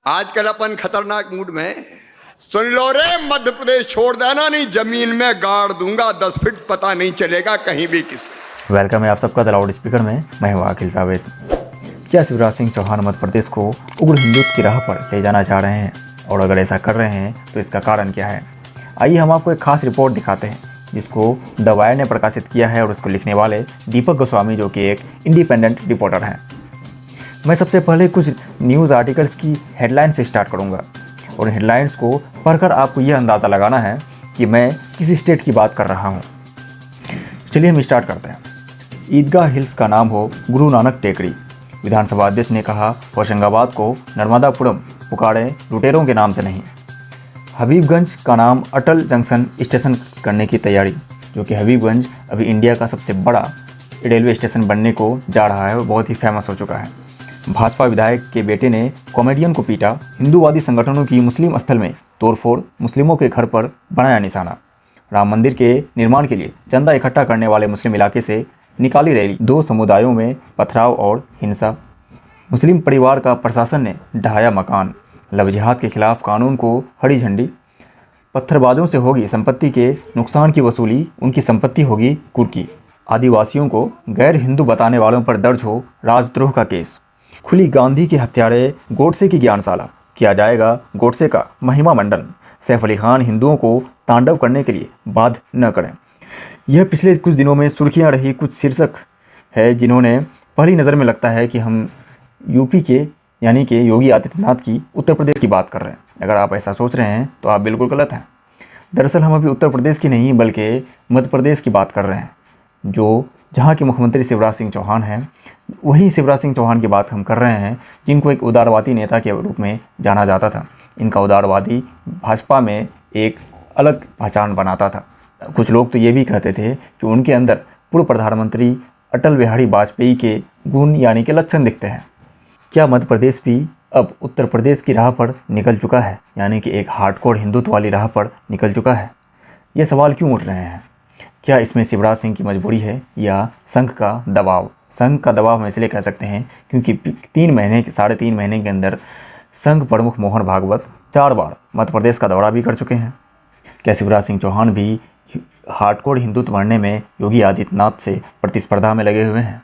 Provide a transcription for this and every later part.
आजकल अपन खतरनाक मूड में हैं। सुन लो रे, मध्य प्रदेश छोड़ देना, नहीं जमीन में गाड़ दूंगा 10 फीट, पता नहीं चलेगा कहीं भी किसी। वेलकम है आप सबका द लाउड स्पीकर में। मैं हूँ अखिल सावेद। क्या शिवराज सिंह चौहान मध्य प्रदेश को उग्र हिंदुत्व की राह पर ले जाना चाह रहे हैं, और अगर ऐसा कर रहे हैं तो इसका कारण क्या है? आइए हम आपको एक खास रिपोर्ट दिखाते हैं जिसको द वायर ने प्रकाशित किया है, और उसको लिखने वाले दीपक गोस्वामी, जो कि एक इंडिपेंडेंट रिपोर्टर हैं। मैं सबसे पहले कुछ न्यूज़ आर्टिकल्स की हेडलाइन से स्टार्ट करूंगा, और हेडलाइंस को पढ़कर आपको यह अंदाज़ा लगाना है कि मैं किस स्टेट की बात कर रहा हूं। चलिए हम स्टार्ट करते हैं। ईदगाह हिल्स का नाम हो गुरु नानक टेकरी। विधानसभा अध्यक्ष ने कहा होशंगाबाद को नर्मदापुरम पुकारे, लुटेरों के नाम से नहीं। हबीबगंज का नाम अटल जंक्शन स्टेशन करने की तैयारी, जो कि हबीबगंज अभी इंडिया का सबसे बड़ा रेलवे स्टेशन बनने को जा रहा है और बहुत ही फेमस हो चुका है। भाजपा विधायक के बेटे ने कॉमेडियन को पीटा। हिंदूवादी संगठनों की मुस्लिम स्थल में तोड़फोड़, मुस्लिमों के घर पर बनाया निशाना। राम मंदिर के निर्माण के लिए चंदा इकट्ठा करने वाले मुस्लिम इलाके से निकाली रैली। दो समुदायों में पथराव और हिंसा। मुस्लिम परिवार का प्रशासन ने ढहाया मकान। लव जिहाद के खिलाफ कानून को हरी झंडी। पत्थरबाजों से होगी संपत्ति के नुकसान की वसूली, उनकी संपत्ति होगी कुर्की। आदिवासियों को गैर हिंदू बताने वालों पर दर्ज हो राजद्रोह का केस। खुली गांधी के हत्यारे गोडसे की ज्ञानशाला, किया जाएगा गोडसे का महिमा मंडन। सैफ अली खान हिंदुओं को तांडव करने के लिए बाध्य न करें। यह पिछले कुछ दिनों में सुर्खियां रही कुछ शीर्षक है, जिन्होंने पहली नज़र में लगता है कि हम यूपी के यानी कि योगी आदित्यनाथ की उत्तर प्रदेश की बात कर रहे हैं। अगर आप ऐसा सोच रहे हैं तो आप बिल्कुल गलत हैं। दरअसल हम अभी उत्तर प्रदेश की नहीं बल्कि मध्य प्रदेश की बात कर रहे हैं, जो जहाँ के मुख्यमंत्री शिवराज सिंह चौहान हैं। वही शिवराज सिंह चौहान की बात हम कर रहे हैं, जिनको एक उदारवादी नेता के रूप में जाना जाता था। इनका उदारवादी भाजपा में एक अलग पहचान बनाता था। कुछ लोग तो ये भी कहते थे कि उनके अंदर पूर्व प्रधानमंत्री अटल बिहारी वाजपेयी के गुण यानी कि लक्षण दिखते हैं। क्या मध्य प्रदेश भी अब उत्तर प्रदेश की राह पर निकल चुका है, यानी कि एक हार्डकोर हिंदुत्व वाली राह पर निकल चुका है? ये सवाल क्यों उठ रहे हैं? क्या इसमें शिवराज सिंह की मजबूरी है या संघ का दबाव? संघ का दबाव हम इसलिए कह सकते हैं क्योंकि 3.5 महीने के अंदर संघ प्रमुख मोहन भागवत 4 बार मध्य प्रदेश का दौरा भी कर चुके हैं। क्या शिवराज सिंह चौहान भी हार्डकोर हिंदुत्व बनने में योगी आदित्यनाथ से प्रतिस्पर्धा में लगे हुए हैं?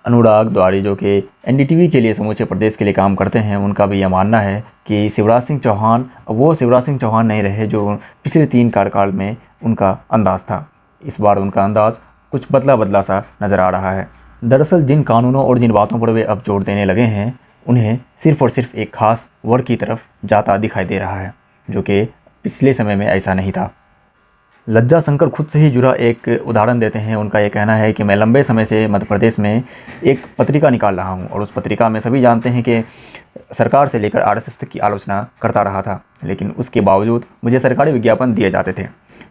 अनुराग द्वारी, जो कि एनडीटीवी के लिए समूचे प्रदेश के लिए काम करते हैं, उनका भी यह मानना है कि शिवराज सिंह चौहान वो शिवराज सिंह चौहान नहीं रहे जो पिछले 3 कार्यकाल में उनका अंदाज़ था। इस बार उनका अंदाज़ कुछ बदला सा नज़र आ रहा है। दरअसल जिन कानूनों और जिन बातों पर वे अब जोर देने लगे हैं, उन्हें सिर्फ़ और सिर्फ एक खास वर्ग की तरफ जाता दिखाई दे रहा है, जो कि पिछले समय में ऐसा नहीं था। लज्जा शंकर खुद से ही जुड़ा एक उदाहरण देते हैं। उनका ये कहना है कि मैं लंबे समय से मध्य प्रदेश में एक पत्रिका निकाल रहा हूँ, और उस पत्रिका में सभी जानते हैं कि सरकार से लेकर आरएसएस तक की आलोचना करता रहा था, लेकिन उसके बावजूद मुझे सरकारी विज्ञापन दिए जाते थे।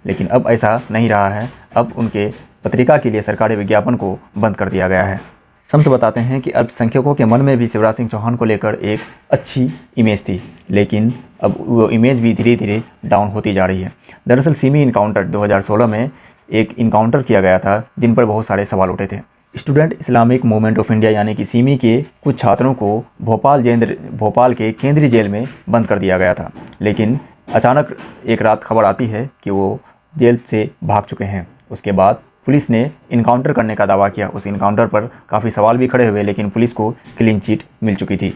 लेकिन अब ऐसा नहीं रहा है। अब उनके पत्रिका के लिए सरकारी विज्ञापन को बंद कर दिया गया है। समझ बताते हैं कि अल्पसंख्यकों के मन में भी शिवराज सिंह चौहान को लेकर एक अच्छी इमेज थी, लेकिन अब वो इमेज भी धीरे धीरे डाउन होती जा रही है। दरअसल सिमी इनकाउंटर 2016 में एक इनकाउंटर किया गया था, जिन पर बहुत सारे सवाल उठे थे। Student Islamic movement of India यानी कि सिमी के कुछ छात्रों को भोपाल के केंद्रीय जेल में बंद कर दिया गया था, लेकिन अचानक एक रात खबर आती है कि वो जेल से भाग चुके हैं। उसके बाद पुलिस ने इनकाउंटर करने का दावा किया। उस इनकाउंटर पर काफ़ी सवाल भी खड़े हुए, लेकिन पुलिस को क्लीन चिट मिल चुकी थी।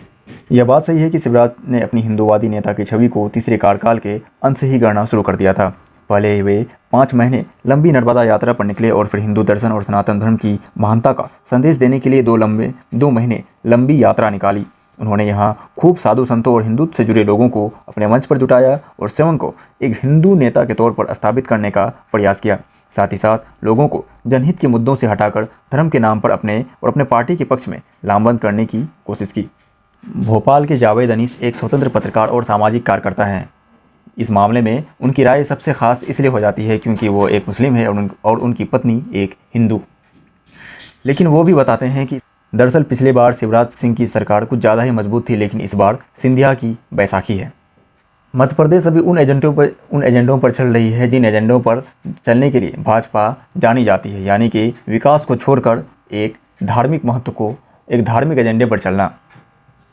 यह बात सही है कि शिवराज ने अपनी हिंदूवादी नेता की छवि को तीसरे कार्यकाल के अंत से ही गढ़ना शुरू कर दिया था। पहले वे 5 महीने लंबी नर्मदा यात्रा पर निकले, और फिर हिंदू दर्शन और सनातन धर्म की महानता का संदेश देने के लिए 2 महीने लंबी यात्रा निकाली। उन्होंने यहाँ खूब साधु संतों और हिंदुत्व से जुड़े लोगों को अपने मंच पर जुटाया और स्वयं को एक हिंदू नेता के तौर पर स्थापित करने का प्रयास किया। साथ ही साथ लोगों को जनहित के मुद्दों से हटाकर धर्म के नाम पर अपने पार्टी के पक्ष में लामबंद करने की कोशिश की। भोपाल के जावेद अनीस एक स्वतंत्र पत्रकार और सामाजिक कार्यकर्ता हैं। इस मामले में उनकी राय सबसे खास इसलिए हो जाती है क्योंकि वो एक मुस्लिम है और उनकी पत्नी एक हिंदू। लेकिन वो भी बताते हैं कि दरअसल पिछले बार शिवराज सिंह की सरकार कुछ ज़्यादा ही मजबूत थी, लेकिन इस बार सिंधिया की बैसाखी है। मध्य प्रदेश अभी उन एजेंडों पर चल रही है जिन एजेंडों पर चलने के लिए भाजपा जानी जाती है, यानी कि विकास को छोड़कर एक धार्मिक महत्व को, एक धार्मिक एजेंडे पर चलना।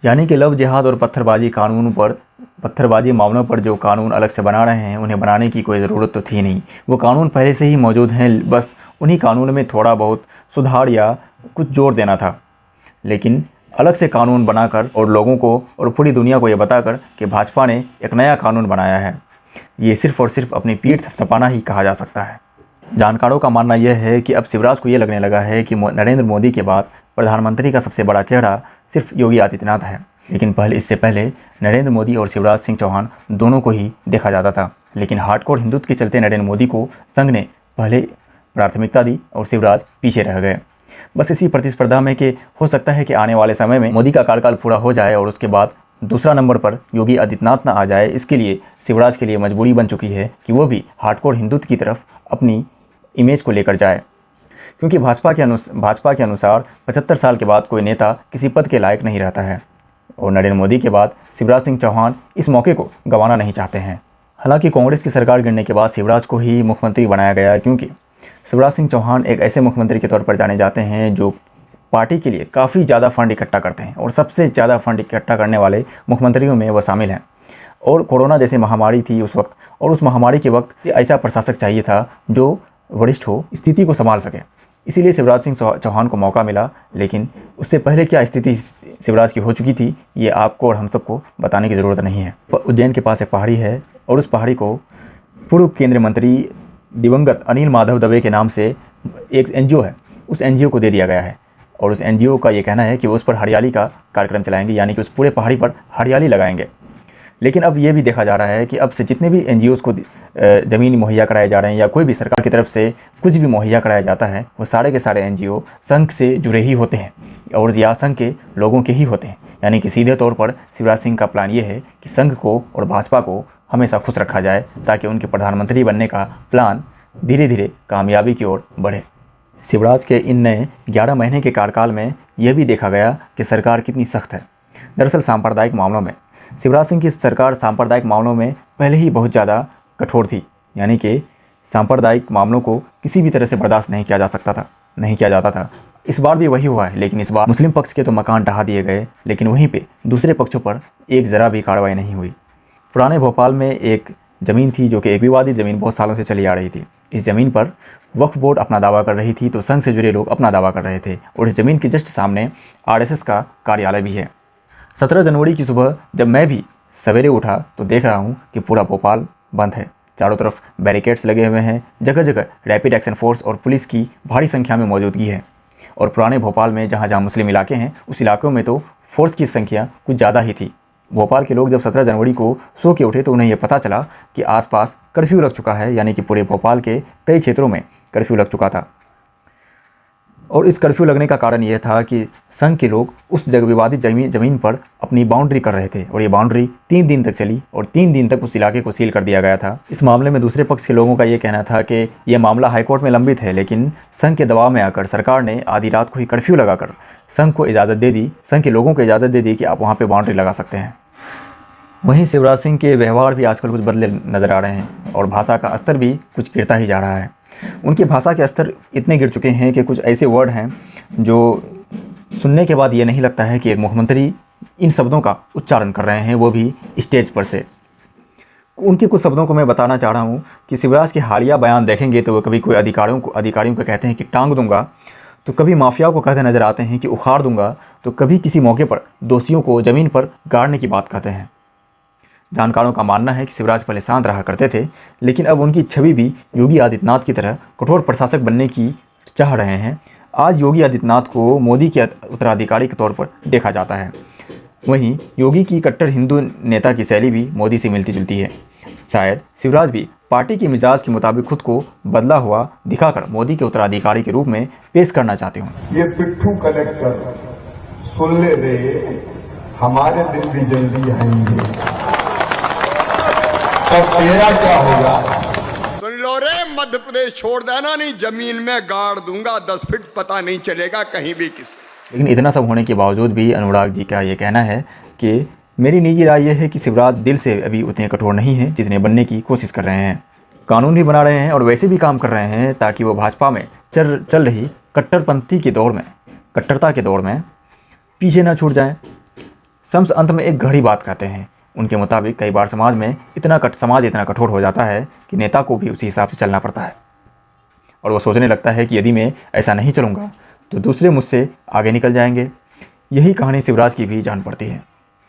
यानी कि लव जिहाद और पत्थरबाजी कानून पर पत्थरबाजी मामलों पर जो कानून अलग से बना रहे हैं उन्हें बनाने की कोई ज़रूरत तो थी नहीं। वो कानून पहले से ही मौजूद हैं, बस उन्हीं कानून में थोड़ा बहुत सुधार या कुछ जोड़ देना था। लेकिन अलग से कानून बनाकर और लोगों को और पूरी दुनिया को ये बताकर कि भाजपा ने एक नया कानून बनाया है, ये सिर्फ़ और सिर्फ अपनी पीठ थपथपाना ही कहा जा सकता है। जानकारों का मानना यह है कि अब शिवराज को ये लगने लगा है कि नरेंद्र मोदी के बाद प्रधानमंत्री का सबसे बड़ा चेहरा सिर्फ योगी आदित्यनाथ है। लेकिन इससे पहले नरेंद्र मोदी और शिवराज सिंह चौहान दोनों को ही देखा जाता था। लेकिन हार्डकोर हिंदुत्व के चलते नरेंद्र मोदी को संघ ने पहले प्राथमिकता दी और शिवराज पीछे रह गए। बस इसी प्रतिस्पर्धा में कि हो सकता है कि आने वाले समय में मोदी का कार्यकाल पूरा हो जाए और उसके बाद दूसरा नंबर पर योगी आदित्यनाथ ना आ जाए, इसके लिए शिवराज के लिए मजबूरी बन चुकी है कि वो भी हार्डकोर हिंदुत्व की तरफ अपनी इमेज को लेकर जाए। क्योंकि भाजपा के अनुसार 75 साल के बाद कोई नेता किसी पद के लायक नहीं रहता है और नरेंद्र मोदी के बाद शिवराज सिंह चौहान इस मौके को गंवाना नहीं चाहते हैं। हालांकि कांग्रेस की सरकार गिरने के बाद शिवराज को ही मुख्यमंत्री बनाया गया, क्योंकि शिवराज सिंह चौहान एक ऐसे मुख्यमंत्री के तौर पर जाने जाते हैं जो पार्टी के लिए काफ़ी ज़्यादा फंड इकट्ठा करते हैं और सबसे ज़्यादा फंड इकट्ठा करने वाले मुख्यमंत्रियों में वह शामिल हैं। और कोरोना जैसी महामारी थी उस वक्त, और उस महामारी के वक्त ऐसा प्रशासक चाहिए था जो वरिष्ठ हो, स्थिति को संभाल सके। इसीलिए शिवराज सिंह चौहान को मौका मिला। लेकिन उससे पहले क्या स्थिति शिवराज की हो चुकी थी ये आपको और हम सबको बताने की ज़रूरत नहीं है। उज्जैन के पास एक पहाड़ी है और उस पहाड़ी को पूर्व केंद्रीय मंत्री दिवंगत अनिल माधव दवे के नाम से एक NGO है, उस NGO को दे दिया गया है। और उस NGO का ये कहना है कि वो उस पर हरियाली का कार्यक्रम चलाएंगे, यानी कि उस पूरे पहाड़ी पर हरियाली लगाएंगे। लेकिन अब ये भी देखा जा रहा है कि अब से जितने भी NGOs को ज़मीन मुहैया कराए जा रहे हैं या कोई भी सरकार की तरफ से कुछ भी मुहैया कराया जाता है, वो सारे के सारे NGO संघ से जुड़े ही होते हैं और या संघ के लोगों के ही होते हैं। यानी कि सीधे तौर पर शिवराज सिंह का प्लान ये है कि संघ को और भाजपा को हमेशा खुश रखा जाए ताकि उनके प्रधानमंत्री बनने का प्लान धीरे धीरे कामयाबी की ओर बढ़े। शिवराज के इन नए 11 महीने के कार्यकाल में यह भी देखा गया कि सरकार कितनी सख्त है। दरअसल सांप्रदायिक मामलों में शिवराज सिंह की सरकार सांप्रदायिक मामलों में पहले ही बहुत ज़्यादा कठोर थी, यानी कि सांप्रदायिक मामलों को किसी भी तरह से बर्दाश्त नहीं किया जाता था। इस बार भी वही हुआ है, लेकिन इस बार मुस्लिम पक्ष के तो मकान ढहा दिए गए, लेकिन वहीं पे दूसरे पक्षों पर एक ज़रा भी कार्रवाई नहीं हुई। पुराने भोपाल में एक ज़मीन थी जो कि एक विवादित ज़मीन बहुत सालों से चली आ रही थी। इस ज़मीन पर वक्फ बोर्ड अपना दावा कर रही थी तो संघ से जुड़े लोग अपना दावा कर रहे थे और इस ज़मीन के जस्ट सामने RSS का कार्यालय भी है। 17 जनवरी की सुबह जब मैं भी सवेरे उठा तो देख रहा हूँ कि पूरा भोपाल बंद है। चारों तरफ बैरिकेड्स लगे हुए हैं, जगह जगह रैपिड एक्शन फोर्स और पुलिस की भारी संख्या में मौजूदगी है। और पुराने भोपाल में जहाँ जहाँ मुस्लिम इलाके हैं उस इलाकों में तो फोर्स की संख्या कुछ ज़्यादा ही थी। भोपाल के लोग जब 17 जनवरी को सो के उठे तो उन्हें यह पता चला कि आसपास कर्फ्यू लग चुका है, यानी कि पूरे भोपाल के कई क्षेत्रों में कर्फ्यू लग चुका था। और इस कर्फ्यू लगने का कारण यह था कि संघ के लोग उस विवादित ज़मीन पर अपनी बाउंड्री कर रहे थे और ये बाउंड्री 3 दिन तक चली और 3 दिन तक उस इलाके को सील कर दिया गया था। इस मामले में दूसरे पक्ष के लोगों का ये कहना था कि यह मामला हाईकोर्ट में लंबित है, लेकिन संघ के दबाव में आकर सरकार ने आधी रात को ही कर्फ्यू लगाकर संघ को इजाज़त दे दी, संघ के लोगों को इजाज़त दे दी कि आप वहाँ पर बाउंड्री लगा सकते हैं। वहीं शिवराज सिंह के व्यवहार भी आजकल कुछ बदले नज़र आ रहे हैं और भाषा का स्तर भी कुछ गिरता ही जा रहा है। उनकी भाषा के स्तर इतने गिर चुके हैं कि कुछ ऐसे वर्ड हैं जो सुनने के बाद ये नहीं लगता है कि एक मुख्यमंत्री इन शब्दों का उच्चारण कर रहे हैं, वो भी स्टेज पर से। उनके कुछ शब्दों को मैं बताना चाह रहा हूँ कि शिवराज के हालिया बयान देखेंगे तो वो कभी कोई अधिकारियों को कहते हैं कि टांग दूंगा, तो कभी माफिया को कहते नज़र आते हैं कि उखाड़ दूंगा, तो कभी किसी मौके पर दोषियों को ज़मीन पर गाड़ने की बात कहते हैं। जानकारों का मानना है कि शिवराज पहले शांत रहा करते थे, लेकिन अब उनकी छवि भी योगी आदित्यनाथ की तरह कठोर प्रशासक बनने की चाह रहे हैं। आज योगी आदित्यनाथ को मोदी के उत्तराधिकारी के तौर पर देखा जाता है। वहीं योगी की कट्टर हिंदू नेता की शैली भी मोदी से मिलती जुलती है। शायद शिवराज भी पार्टी के मिजाज के मुताबिक खुद को बदला हुआ दिखाकर मोदी के उत्तराधिकारी के रूप में पेश करना चाहते हों। ये पिट्ठू कलेक्टर सुन ले रे, हमारे दिन भी जल्दी आएंगे, और तेरा क्या होगा? सुन लो रे, मध्य प्रदेश छोड़ देना, नहीं जमीन में गाड़ दूंगा, 10 फीट पता नहीं चलेगा कहीं भी किसी। लेकिन इतना सब होने के बावजूद भी अनुराग जी का ये कहना है कि मेरी निजी राय यह है कि शिवराज दिल से अभी उतने कठोर नहीं हैं जितने बनने की कोशिश कर रहे हैं। कानून भी बना रहे हैं और वैसे भी काम कर रहे हैं ताकि वो भाजपा में चल रही कट्टरता के दौर में पीछे ना छूट जाएं। शम्स अंत में एक घड़ी बात कहते हैं, उनके मुताबिक कई बार समाज इतना कठोर हो जाता है कि नेता को भी उसी हिसाब से चलना पड़ता है और वो सोचने लगता है कि यदि मैं ऐसा नहीं चलूँगा तो दूसरे मुझसे आगे निकल जाएंगे। यही कहानी शिवराज की भी जान पड़ती है।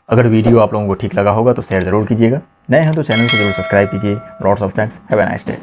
अगर वीडियो आप लोगों को ठीक लगा होगा तो शेयर ज़रूर कीजिएगा। नए हैं तो चैनल को जरूर सब्सक्राइब कीजिए। Lots of thanks, have a nice day.